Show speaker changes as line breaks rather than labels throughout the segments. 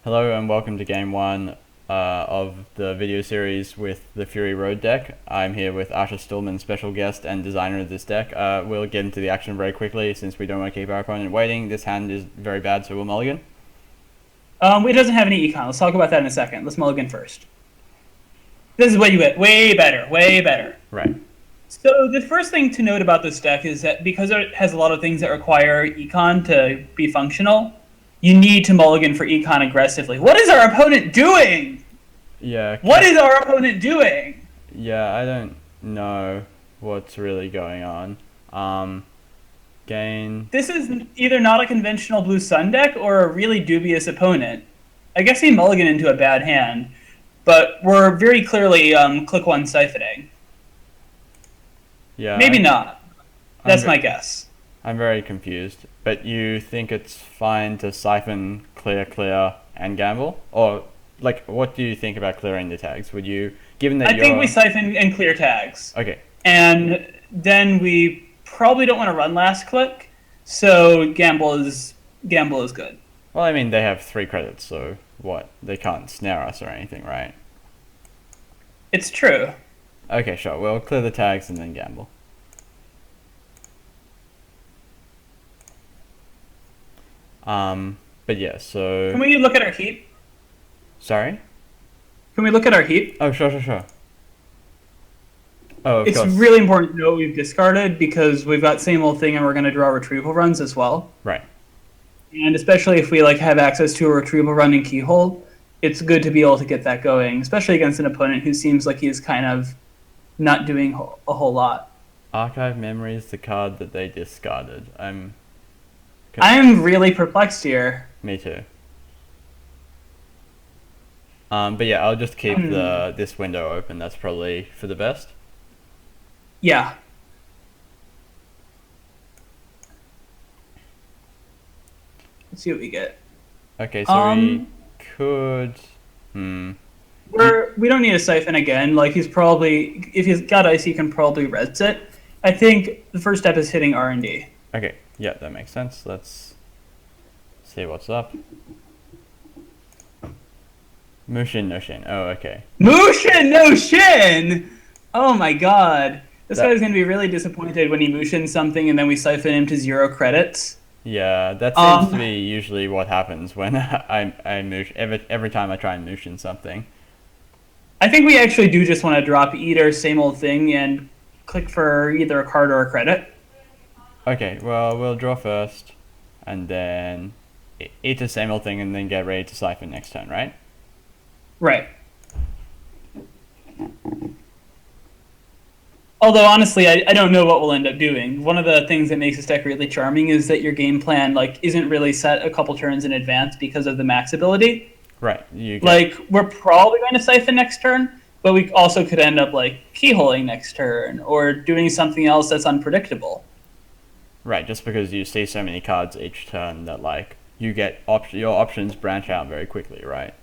Hello and welcome to game one of the video series with the Fury Road deck. I'm here with Asher Stillman, special guest and designer of this deck. We'll get into the action very quickly since we don't want to keep our opponent waiting. This hand is very bad, so we'll mulligan.
It doesn't have any econ. Let's talk about that in a second. Let's mulligan first. This is way better, way better.
Right.
So the first thing to note about this deck is that because it has a lot of things that require econ to be functional, you need to mulligan for econ aggressively. What is our opponent doing?
Yeah.
What is our opponent doing?
Yeah, I don't know what's really going on. Gain.
This is either not a conventional blue sun deck or a really dubious opponent. I guess he mulliganed into a bad hand, but we're very clearly click one siphoning.
Yeah.
Maybe not. That's my guess.
I'm very confused. But you think it's fine to siphon, clear, and gamble? Or, like, what do you think about clearing the tags? Would you, given that
I think we siphon and clear tags.
Okay.
And then we probably don't want to run last click, so gamble is good.
Well, I mean, they have 3 credits, so what? They can't snare us or anything, right?
It's true.
Okay, sure. We'll clear the tags and then gamble. But yeah, so...
Can we look at our heap?
Sorry?
Can we look at our heap?
Oh, sure. Oh, of
It's
course.
really important to know what we've discarded because we've got same old thing and we're going to draw retrieval runs as well.
Right.
And especially if we have access to a retrieval run in Keyhole, it's good to be able to get that going, especially against an opponent who seems like he's kind of not doing a whole lot.
Archive Memory is the card that they discarded.
I'm really perplexed here.
Me too. But yeah, I'll just keep this window open. That's probably for the best.
Yeah. Let's see what we get.
Okay, so we could...
We don't need a siphon again. Like, he's probably... If he's got ice, he can probably res it. I think the first step is hitting R&D.
Okay, yeah, that makes sense. Let's see what's up. Mushin no Shin. Oh, okay.
Mushin no Shin! Oh my god. This guy's going to be really disappointed when he Mushins something and then we siphon him to 0 credits.
Yeah, that seems to be usually what happens when I Mush... Every time I try and Mushin something.
I think we actually do just want to drop either same old thing and click for either a card or a credit.
Okay, well, we'll draw first, and then eat the same old thing, and then get ready to siphon next turn, right?
Right. Although, honestly, I don't know what we'll end up doing. One of the things that makes this deck really charming is that your game plan isn't really set a couple turns in advance because of the max ability.
Right.
We're probably going to siphon next turn, but we also could end up, keyholing next turn, or doing something else that's unpredictable.
Right, just because you see so many cards each turn that, you get your options branch out very quickly, right?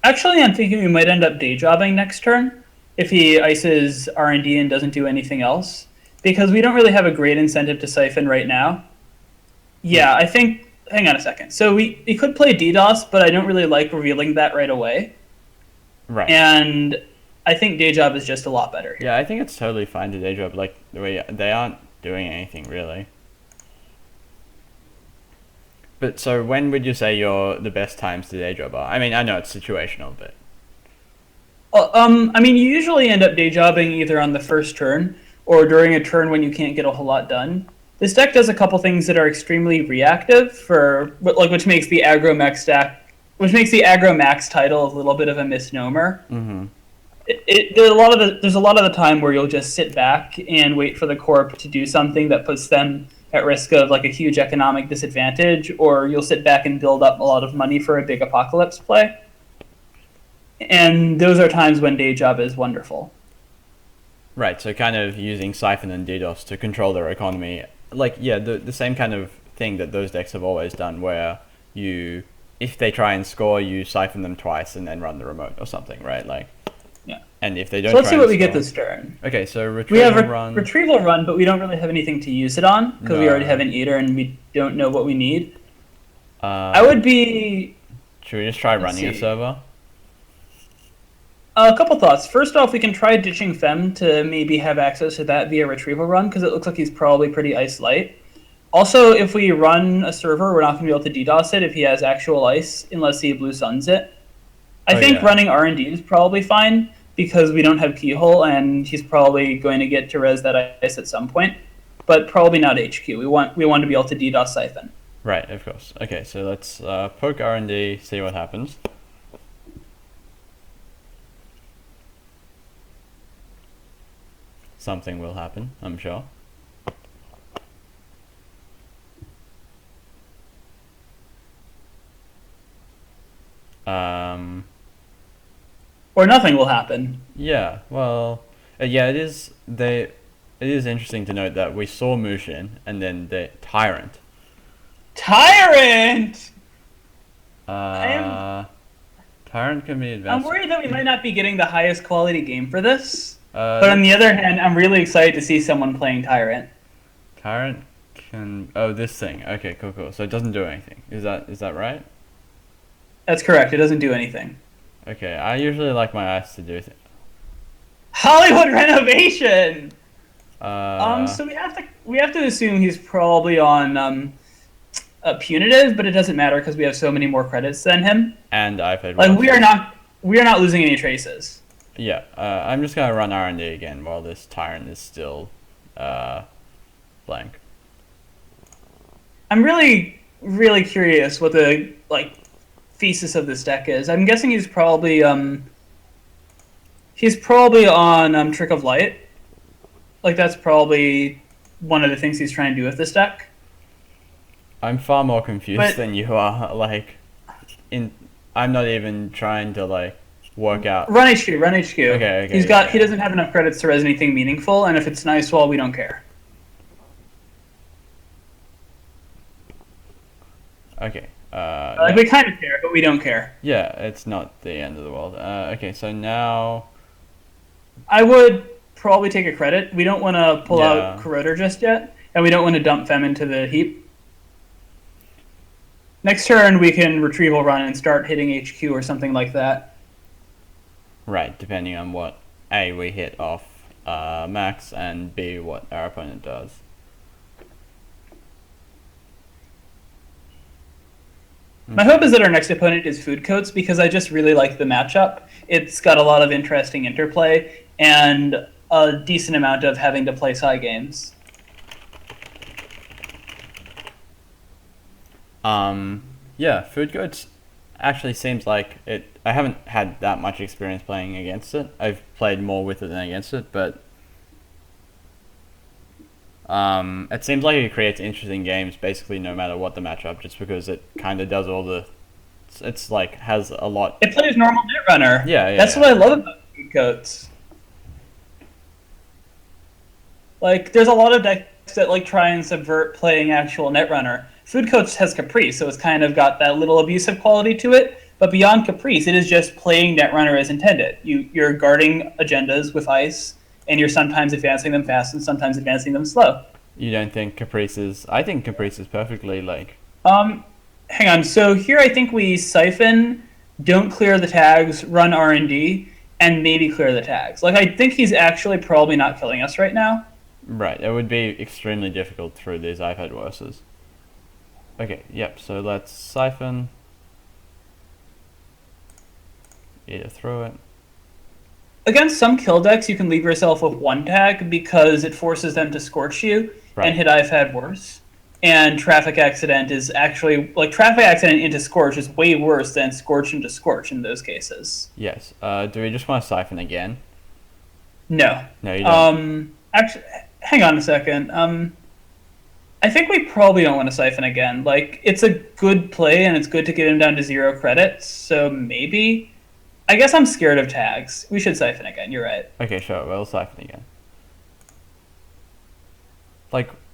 Actually, I'm thinking we might end up day jobbing next turn if he ices R&D and doesn't do anything else, because we don't really have a great incentive to siphon right now. Yeah, I think... Hang on a second. So we could play DDoS, but I don't really like revealing that right away.
Right.
And I think day job is just a lot better here.
Yeah, I think it's totally fine to day job. The way they aren't doing anything, really. But so when would you say the best times to day job are? I mean, I know it's situational, but...
I mean, you usually end up day jobbing either on the first turn or during a turn when you can't get a whole lot done. This deck does a couple things that are extremely reactive which makes the aggro max title a little bit of a misnomer.
Mm-hmm.
There's a lot of the time where you'll just sit back and wait for the corp to do something that puts them at risk of a huge economic disadvantage, or you'll sit back and build up a lot of money for a big apocalypse play. And those are times when day job is wonderful.
Right, so kind of using Siphon and DDoS to control their economy. The same kind of thing that those decks have always done, where if they try and score, you siphon them twice and then run the remote or something, right?
Yeah.
And if they don't,
So let's see what we get this turn.
Okay, so
We have
run.
retrieval run, but we don't really have anything to use it on because we already have an eater and we don't know what we need. I would be
Should we just try
Let's
running a
see.
server?
A couple thoughts. First off, we can try ditching Fem to maybe have access to that via retrieval run, because it looks like he's probably pretty ice light. Also, if we run a server, we're not going to be able to DDoS it if he has actual ice, unless he blue suns it. I think
yeah.
running R&D is probably fine, because we don't have keyhole, and he's probably going to get to res that ice at some point, but probably not HQ. We want to be able to DDoS Siphon.
Right, of course. Okay, so let's poke R&D, see what happens. Something will happen, I'm sure.
Or nothing will happen.
Yeah, well, yeah, it is. It is interesting to note that we saw Mushin and then the Tyrant.
Tyrant!
Tyrant can be
I'm
advanced.
worried that we might not be getting the highest quality game for this. But on the other hand, I'm really excited to see someone playing Tyrant.
Tyrant can. Oh, this thing. Okay, cool. So it doesn't do anything. Is that right?
That's correct. It doesn't do anything.
Okay, I usually like my ice to do things.
Hollywood renovation.
Uh,
So we have to assume he's probably on a punitive, but it doesn't matter because we have so many more credits than him.
and I've had.
Like we are not losing any traces.
Yeah, I'm just gonna run R&D again while this Tyrant is still blank.
I'm really curious what the thesis of this deck is. I'm guessing he's probably on Trick of Light. Like that's probably one of the things he's trying to do with this deck.
I'm far more confused than you are. I'm not even trying to work out.
Run HQ.
Okay.
He doesn't have enough credits to res anything meaningful, and if it's nice, well, we don't care.
Okay.
We kind of care, but we don't care.
Yeah, it's not the end of the world. Okay, so now
I would probably take a credit. We don't want to pull out Corroder just yet, and we don't want to dump Fem into the heap. Next turn, we can retrieval run and start hitting HQ or something like that.
right, depending on what A we hit off Max and B what our opponent does.
My hope is that our next opponent is Food Coats because I just really like the matchup. It's got a lot of interesting interplay and a decent amount of having to play side games.
Yeah, Food Goats actually seems like it. I haven't had that much experience playing against it. I've played more with it than against it, but it seems like it creates interesting games basically no matter what the matchup, just because it kind of does all the. It's has a lot.
It plays normal Netrunner.
Yeah.
That's what I love about Food Coats. There's a lot of decks that try and subvert playing actual Netrunner. Food Coats has Caprice, so it's kind of got that little abusive quality to it. But beyond Caprice, it is just playing Netrunner as intended. You're guarding agendas with ice, and you're sometimes advancing them fast and sometimes advancing them slow.
You don't think Caprice is? I think Caprice is perfectly
Hang on. So here I think we siphon, don't clear the tags, run R&D, and maybe clear the tags. I think he's actually probably not killing us right now.
Right. It would be extremely difficult through these. I've had worses. Okay, yep, so let's siphon. Either throw it.
Against some kill decks, you can leave yourself with one tag because it forces them to scorch you and hit I've had worse. And Traffic Accident is actually, Traffic Accident into Scorch is way worse than Scorch into Scorch in those cases.
Yes. Do we just want to siphon again?
No.
No, you don't.
Actually, hang on a second. I think we probably don't want to siphon again. It's a good play, and it's good to get him down to 0 credits, so maybe. I guess I'm scared of tags. We should siphon again, you're right.
Okay, sure, we'll siphon again.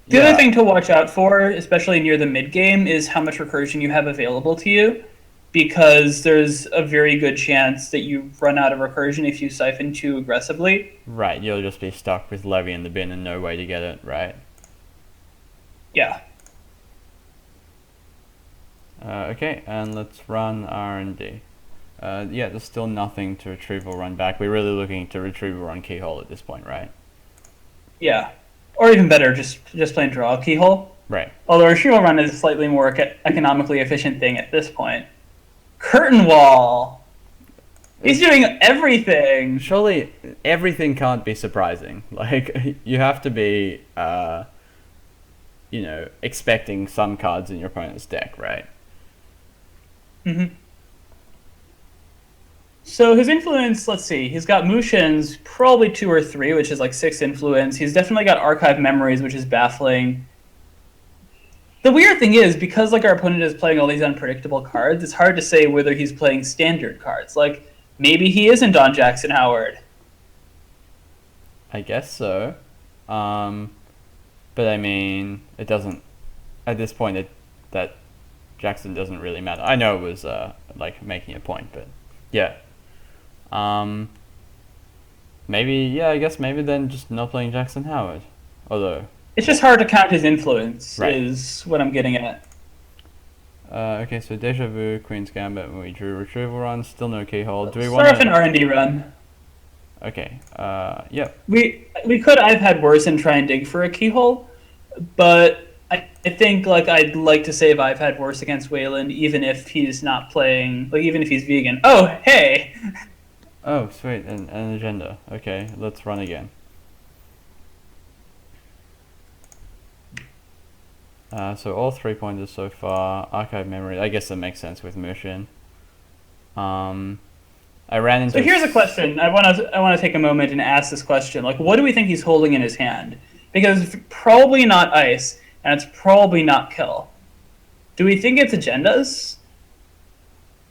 The other thing to watch out for, especially near the mid-game, is how much recursion you have available to you, because there's a very good chance that you run out of recursion if you siphon too aggressively.
Right, you'll just be stuck with Levy in the bin and no way to get it, right?
Yeah.
Okay, and let's run R&D. Yeah, there's still nothing to retrieve or run back. We're really looking to retrieve or run keyhole at this point, right?
Yeah, or even better, just plain draw a keyhole.
Right.
Although retrieval run is a slightly more economically efficient thing at this point. Curtain wall. He's doing everything.
Surely everything can't be surprising. Like, you have to be, expecting some cards in your opponent's deck, right?
Mm-hmm. So his influence, let's see, he's got Mushin's probably 2 or 3, which is like 6 influence. He's definitely got Archive Memories, which is baffling. The weird thing is, because like our opponent is playing all these unpredictable cards, it's hard to say whether he's playing standard cards. Like, maybe he isn't on Jackson Howard.
I guess so. But I mean, it doesn't, at this point, that Jackson doesn't really matter. I know it was, making a point, but yeah. I guess maybe then just not playing Jackson Howard. Although...
It's just hard to count his influence,
right.
Is what I'm getting at.
Okay, so Deja Vu, Queen's Gambit, we drew Retrieval Run, still no keyhole. Do we want
Start off an R&D run.
Okay, yep.
We could I've had worse and try and dig for a keyhole, but I think like I'd like to save I've had worse against Wayland, even if he's not playing, like even if he's vegan. Oh, hey!
Oh, sweet, an agenda. Okay, let's run again. So all 3 pointers so far. Archive Memory, I guess that makes sense with Mushin. I ran into...
So here's a question. I want to take a moment and ask this question. Like, what do we think he's holding in his hand? Because it's probably not ice, and it's probably not kill. Do we think it's agendas?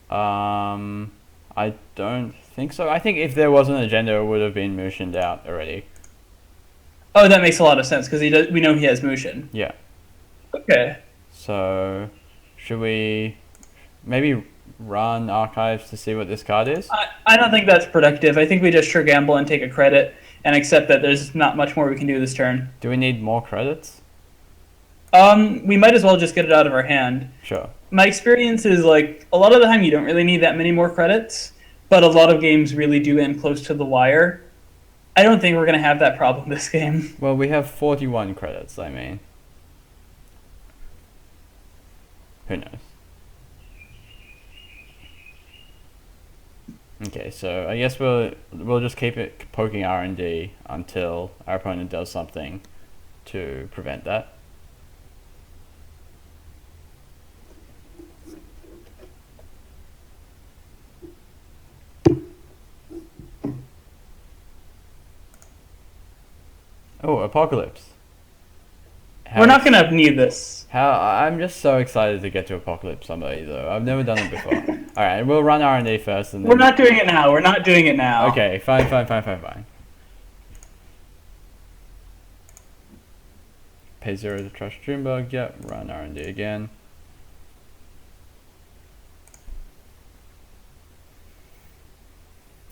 I don't think so. I think if there was an agenda, it would have been Mushined out already.
Oh, that makes a lot of sense, because we know he has Mushin.
Yeah.
Okay.
So, should we maybe run archives to see what this card is?
I don't think that's productive. I think we just sure gamble and take a credit and accept that there's not much more we can do this turn.
Do we need more credits?
We might as well just get it out of our hand.
Sure.
My experience is like a lot of the time you don't really need that many more credits, but a lot of games really do end close to the wire. I don't think we're going to have that problem this game.
Well, we have 41 credits, I mean. Who knows? Okay, so I guess we'll just keep it poking R&D until our opponent does something to prevent that. Oh, Apocalypse.
We're not going to need this.
I'm just so excited to get to Apocalypse somebody, though. I've never done it before. Alright, we'll run R&D first. And then...
We're not doing it now. We're not doing it now.
Okay, fine. Pay 0 to trust Junebug. Yep, run R&D again.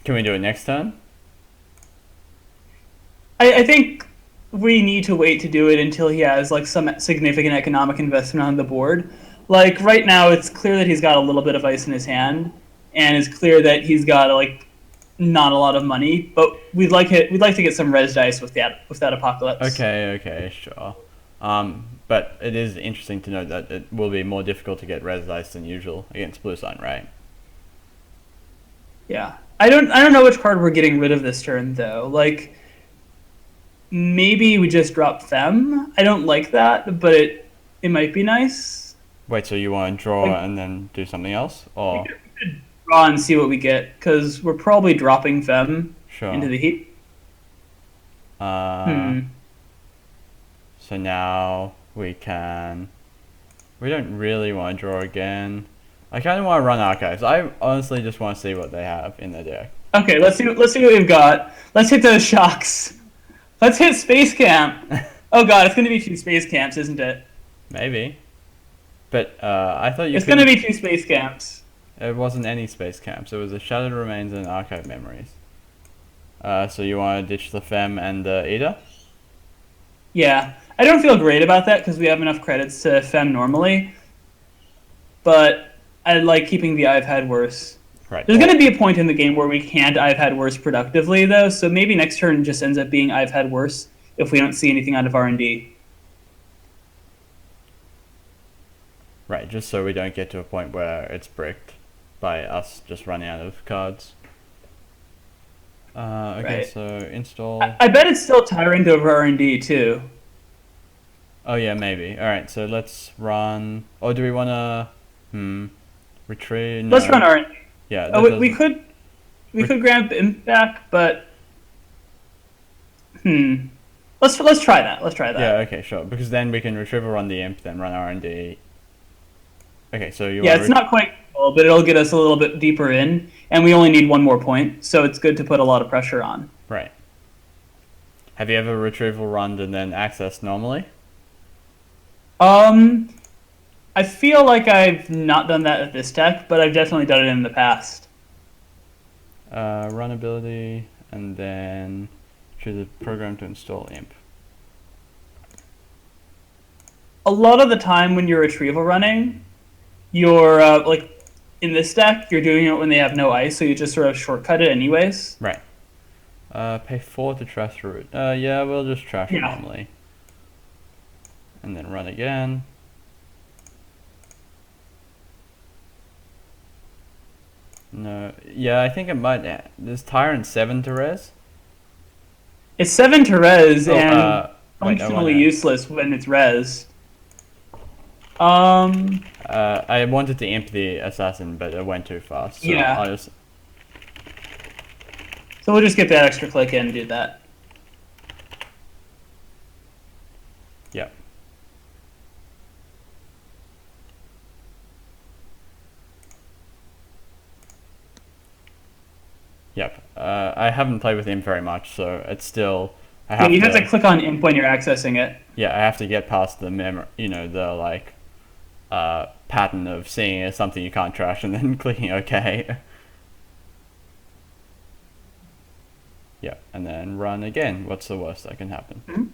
Can we do it next turn?
I think we need to wait to do it until he has like some significant economic investment on the board. Like right now, it's clear that he's got a little bit of ice in his hand, and it's clear that he's got like not a lot of money. But we'd like to get some res dice with that Apocalypse.
Okay, sure. But it is interesting to note that it will be more difficult to get res dice than usual against Blue Sign, right?
Yeah, I don't know which card we're getting rid of this turn though. Like. Maybe we just drop Fem. I don't like that, but it might be nice.
Wait, so you want to draw and then do something else? Or
we could draw and see what we get, because we're probably dropping Fem into the heap.
So now we don't really want to draw again. I kind of want to run Archives. I honestly just want to see what they have in their deck.
Okay, let's see what we've got. Let's hit those shocks. Let's hit Space Camp. Oh god, it's going to be 2 Space Camps, isn't it?
Maybe. But I thought
It's going to be 2 Space Camps.
It wasn't any Space Camps. It was a Shattered Remains and Archive Memories. So you want to ditch the Fem and the Eater?
Yeah. I don't feel great about that because we have enough credits to Fem normally. but I like keeping the I've had worse.
Right.
There's going to be a point in the game where we can't I've had worse productively, though, so maybe next turn just ends up being I've had worse if we don't see anything out of R&D.
Right, just so we don't get to a point where it's bricked by us just running out of cards. Okay,
Right.
so install.
I bet it's still Tyrant over R&D, too.
Oh yeah, maybe. Alright, so let's run... Or do we want to... Retrieve? No.
Let's run R&D.
Yeah.
Oh, we could grab Imp back, but... Let's try that. Let's try that.
Yeah, okay, sure. Because then we can retrieve or run the Imp, then run R&D. Okay, so you
Yeah, it's not quite full, but it'll get us a little bit deeper in, and we only need one more point, so it's good to put a lot of pressure on.
Right. Have you ever retrieval run and then access normally?
I feel like I've not done that with this deck, but I've definitely done it in the past.
Run ability, and then choose a program to install Imp.
A lot of the time when you're retrieval running, you're, like, in this deck, you're doing it when they have no ice, so you just sort of shortcut it anyways.
Right. Pay 4 to trash root. Yeah, we'll just trash it normally. And then run again. No. Yeah, I think it might... There's Tyrant 7 to res?
It's 7 to res,
Oh,
and functionally useless when it's res.
I wanted to imp the assassin, but it went too fast. So
yeah.
I'll just...
So we'll just get that extra click in and do that.
Yep. Yep. I haven't played with imp very much, so it's still...
You have to click on imp when you're accessing it.
Yeah, I have to get past the the like pattern of seeing it as something you can't trash and then clicking OK. Yeah, and then run again. What's the worst that can happen?
Mm-hmm.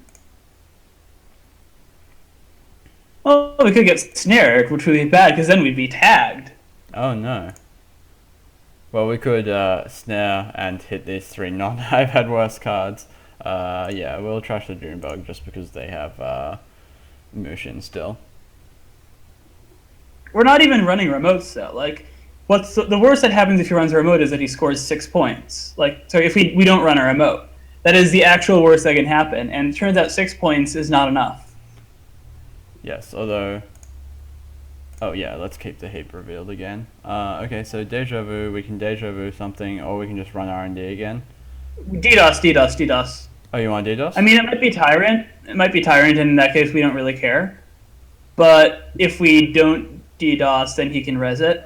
Well, we could get snared, which would be bad because then we'd be tagged.
Oh no. Well, we could snare and hit these 3 I've had worse cards. Yeah, we'll trash the Junebug just because they have Mushin still.
We're not even running remotes though. Like, what's the worst that happens if he runs a remote is that he scores 6 points. Like, so if we don't run a remote, that is the actual worst that can happen. And it turns out 6 points is not enough.
Yes, although... Oh yeah, let's keep the heap revealed again. Okay, so Deja Vu, we can Deja Vu something, or we can just run R&D again. DDoS. Oh, you want DDoS?
I mean, it might be Tyrant. It might be Tyrant, and in that case, we don't really care. But if we don't DDoS, then he can res it.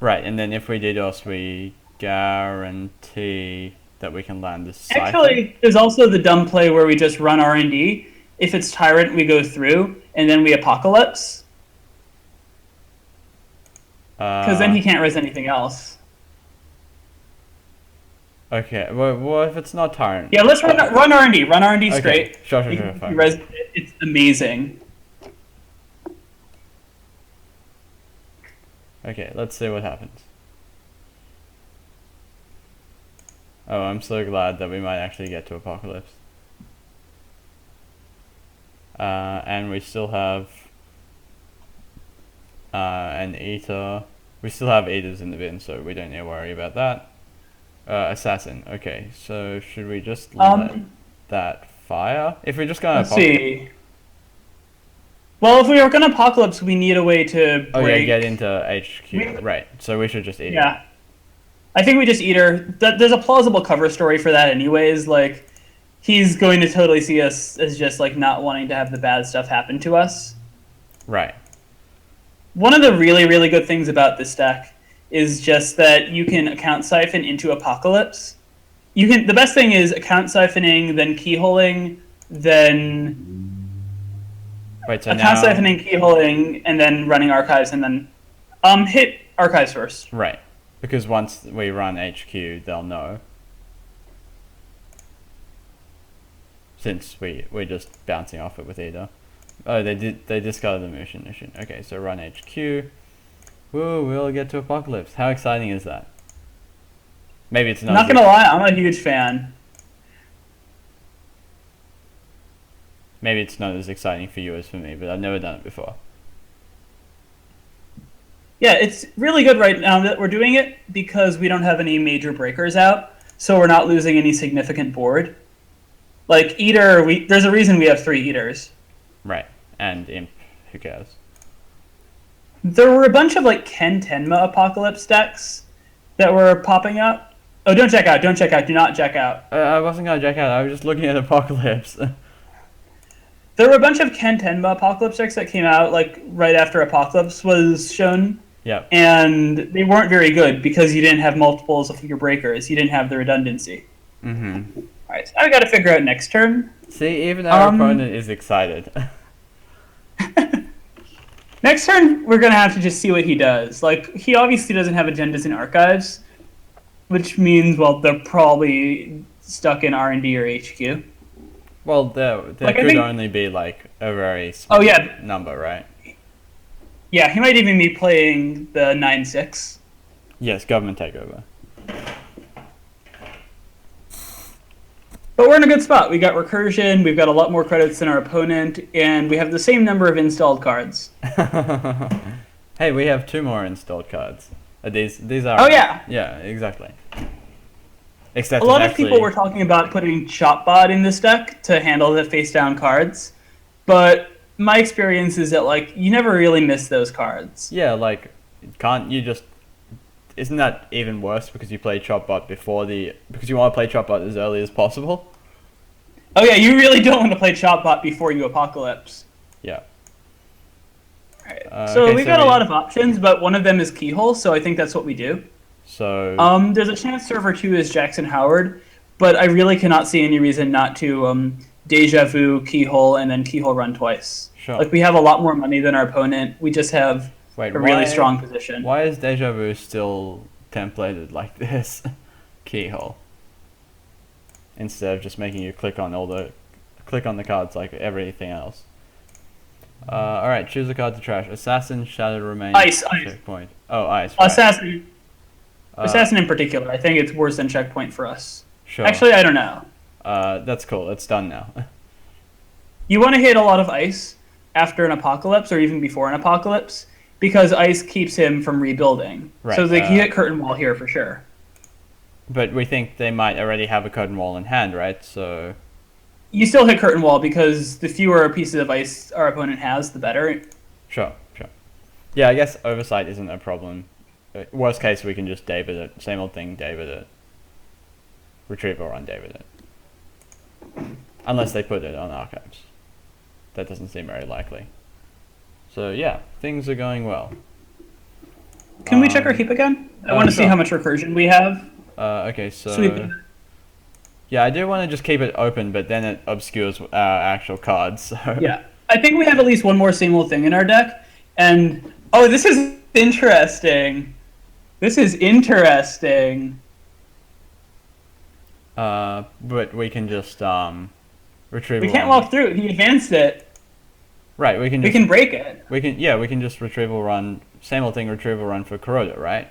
Right, and then if we DDoS, we guarantee that we can land this Cypher.
Actually, there's also the dumb play where we just run R&D. If it's Tyrant, we go through, and then we Apocalypse. Because then he can't res anything else.
Okay, well, if it's not Tyrant...
Yeah, let's run R&D. Run R&D straight.
Okay. Sure, fine.
Res it. It's amazing.
Okay, let's see what happens. Oh, I'm so glad that we might actually get to Apocalypse. And we still have an Eater. We still have Eaters in the bin, so we don't need to worry about that. Assassin. Okay, so should we just let that fire? If we're just gonna
Let's see. Well, if we are gonna Apocalypse, we need a way to break...
Oh yeah, get into HQ. Right, so we should just eat her.
Yeah. I think we just eat her. There's a plausible cover story for that anyways. Like, he's going to totally see us as just, like, not wanting to have the bad stuff happen to us.
Right.
One of the really, really good things about this deck is just that you can account siphon into Apocalypse. The best thing is account siphoning, then keyholing, then
Wait, so
account siphoning, keyholing, and then running archives, and then hit archives first.
Right, because once we run HQ, they'll know. Since we're just bouncing off it with either. Oh, they discarded the mission. Okay, so run HQ. Woo, we'll get to Apocalypse. How exciting is that? Maybe it's not.
Not gonna lie, I'm a huge fan.
Maybe it's not as exciting for you as for me, but I've never done it before.
Yeah, it's really good right now that we're doing it because we don't have any major breakers out, so we're not losing any significant board. Like Eater, there's a reason we have 3 Eaters.
Right, and Imp, who cares?
There were a bunch of like Ken Tenma Apocalypse decks that were popping up. Oh, don't check out, do not check out.
I wasn't gonna check out, I was just looking at Apocalypse.
There were a bunch of Ken Tenma Apocalypse decks that came out like right after Apocalypse was shown.
Yep.
And they weren't very good because you didn't have multiples of your breakers. You didn't have the redundancy.
Mm-hmm.
Alright, so I gotta figure out next turn.
See, even our opponent is excited.
Next turn, we're gonna have to just see what he does. Like, he obviously doesn't have agendas in archives, which means, well, they're probably stuck in R&D or HQ.
Well, there
Like,
could only be like a very small number, right?
Yeah, he might even be playing the 9-6.
Yes, government takeover.
But we're in a good spot. We got recursion, we've got a lot more credits than our opponent, and we have the same number of installed cards.
Hey, we have 2 more installed cards. These are.
Oh yeah.
Yeah, exactly. Except
a lot of people were talking about putting Chopbot in this deck to handle the face down cards, but my experience is that like you never really miss those cards.
Yeah, like can't you just? Isn't that even worse because you play Chopbot because you want to play Chopbot as early as possible?
Oh yeah, you really don't want to play Chopbot before you Apocalypse.
Yeah.
Right. So we got a lot of options, but one of them is Keyhole, so I think that's what we do.
So
there's a chance server 2 is Jackson Howard, but I really cannot see any reason not to Deja Vu, Keyhole, and then Keyhole run twice.
Sure.
Like we have a lot more money than our opponent. We just have a really strong position.
Why is Deja Vu still templated like this? Keyhole. Instead of just making you click on the cards like everything else. Alright, choose a card to trash. Assassin, Shattered Remains, Checkpoint. Oh, Ice. Right.
Assassin in particular. I think it's worse than Checkpoint for us.
Sure.
Actually, I don't know.
That's cool. It's done now.
You want to hit a lot of Ice after an Apocalypse or even before an Apocalypse because Ice keeps him from rebuilding.
Right.
So they can hit Curtain Wall here for sure.
But we think they might already have a Curtain Wall in hand, right? So
you still hit Curtain Wall because the fewer pieces of Ice our opponent has, the better.
Sure. Yeah, I guess Oversight isn't a problem. Worst case, we can just David it. Same old thing, David it. Retrieval run, David it. Unless they put it on archives. That doesn't seem very likely. So yeah, things are going well.
Can we check our heap again? I want to see how much recursion we have.
Okay, so yeah, I do want to just keep it open, but then it obscures our actual cards. So.
Yeah, I think we have at least one more single thing in our deck, and oh, this is interesting. This is interesting.
But we can just retrieval.
We can't walk through it. He advanced it.
Right, we can
break it.
We can just retrieval run. Same old thing, retrieval run for Kuroda, right?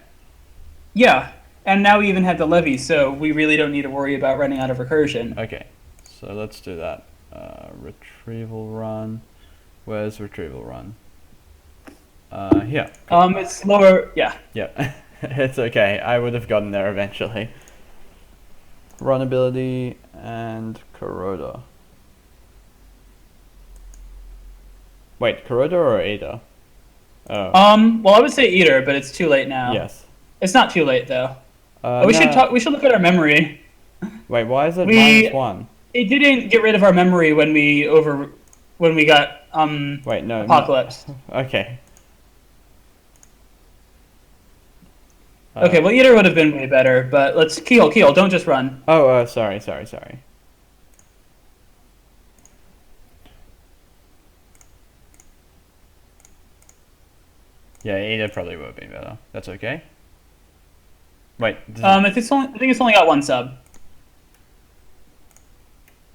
Yeah. And now we even have the levy, so we really don't need to worry about running out of recursion.
Okay, so let's do that. Retrieval run. Where's retrieval run? Here.
It's lower. Yeah.
Yeah, it's okay. I would have gotten there eventually. Run ability and Kuroda. Wait, Kuroda or Ada? Oh.
Well, I would say Eater, but it's too late now.
Yes.
It's not too late though.
We
should look at our memory.
Wait, why is it -1?
It didn't get rid of our memory when we got
Wait, no.
Apocalypse.
No. Okay.
Okay, well Eater would have been way better, but let's Keel, don't just run.
Oh, sorry. Yeah, Ada probably would be better. That's okay. Wait.
I think it's only got 1 sub.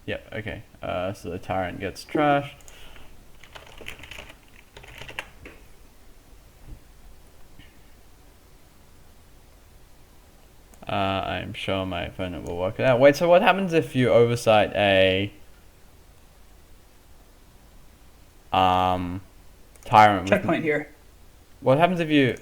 Yep. Okay. So the Tyrant gets trashed. I'm sure my opponent will work it out. Wait, so what happens if you oversight a tyrant?
Checkpoint here.
What happens if you...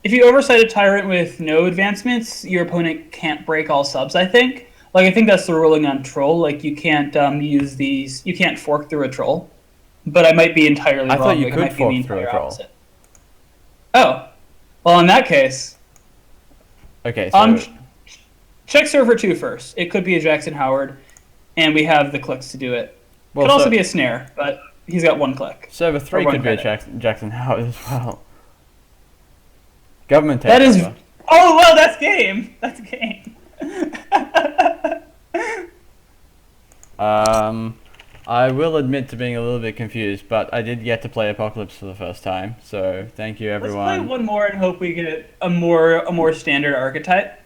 If you oversight a tyrant with no advancements, your opponent can't break all subs, I think. Like, I think that's the ruling on troll. Like, you can't use these... You can't fork through a troll. But I might be entirely wrong.
I thought you
like,
could fork through a troll.
Opposite. Oh. Well, in that case...
Okay, so...
check server 2 first. It could be a Jackson Howard, and we have the clicks to do it.
Well,
could also be a snare, but he's got 1 click.
Server 3 could be a Jackson Howard as well. Government takeover.
That is... Oh, well, that's game. That's game.
I will admit to being a little bit confused, but I did get to play Apocalypse for the first time, so thank you everyone.
Let's play one more and hope we get a more standard archetype,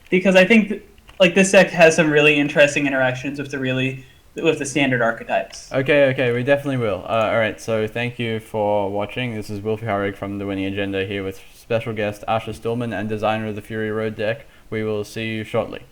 because I think like this deck has some really interesting interactions with the standard archetypes.
Okay, we definitely will. Alright, so thank you for watching. This is Wilfy Horig from The Winning Agenda here with special guest Asher Stillman and designer of the Fury Road deck. We will see you shortly.